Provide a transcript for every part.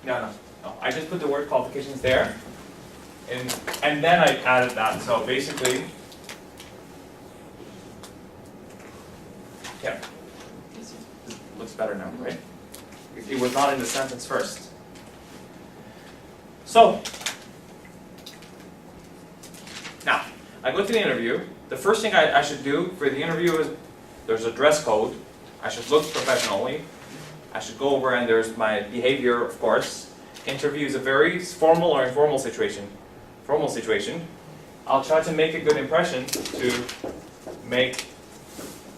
No. I just put the word qualifications there, and then I added that. So basically, yeah, this looks better now, right? It was not in the sentence first. So now I go to the interview. The first thing I should do for the interview is there's a dress code. I should look professionally. I should go over and there's my behavior, of course. Interview is a very formal or informal situation. Formal situation. I'll try to make a good impression to make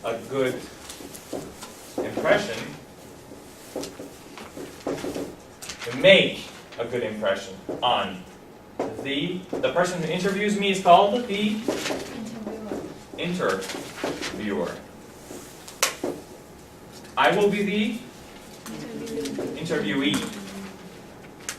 a good impression. To make a good impression on the person who interviews me is called the interviewer. I will be the interviewee.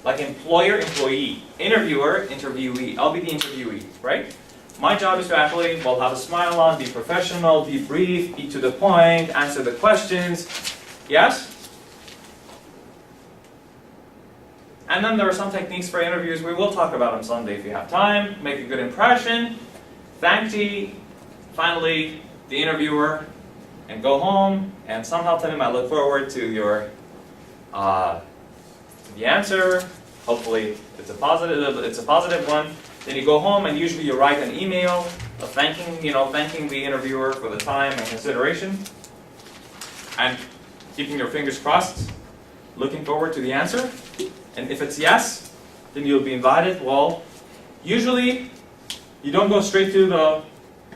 Like employer, employee. Interviewer, interviewee. I'll be the interviewee, right? My job is to actually, well, have a smile on, be professional, be brief, be to the point, answer the questions. Yes? And then there are some techniques for interviews. We will talk about on Sunday if you have time. Make a good impression. Thank finally the interviewer, and go home and somehow tell him I look forward to your the answer. Hopefully it's a positive one. Then you go home and usually you write an email of thanking the interviewer for the time and consideration, and keeping your fingers crossed, looking forward to the answer. And if it's yes, then you'll be invited. Well, usually you don't go straight to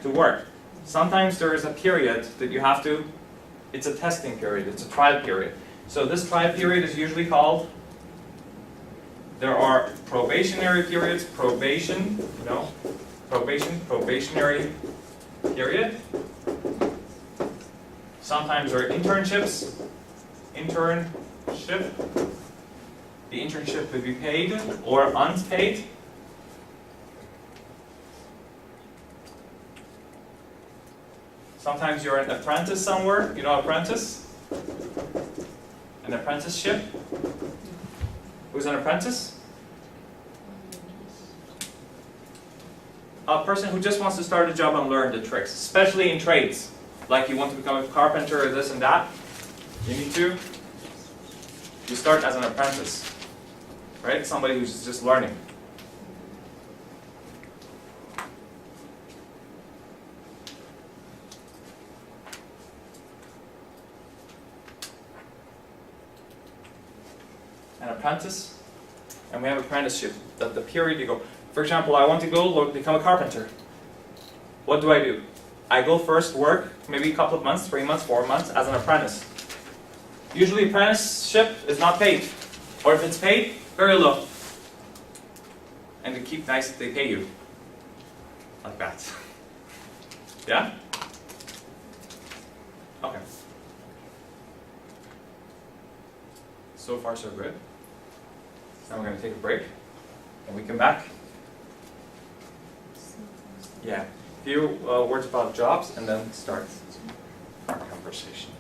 work. Sometimes there is a period that you have to, it's a testing period, it's a trial period. So this trial period is usually called, there are probationary periods, probationary period. Sometimes there are internships, the internship will be paid or unpaid. Sometimes you're an apprentice somewhere. You know apprentice? An apprenticeship? Who's an apprentice? A person who just wants to start a job and learn the tricks, especially in trades. Like you want to become a carpenter or this and that. You start as an apprentice. Right? Somebody who's just learning. An apprentice, and we have apprenticeship. The period you go. For example, I want to go become a carpenter. What do? I go first work, maybe a couple of months, 3 months, 4 months, as an apprentice. Usually apprenticeship is not paid. Or if it's paid, very low. And to keep nice, they pay you. Like that. Yeah? Okay. So far so good. Now we're going to take a break. And we come back. Yeah. A few words about jobs and then start our conversation.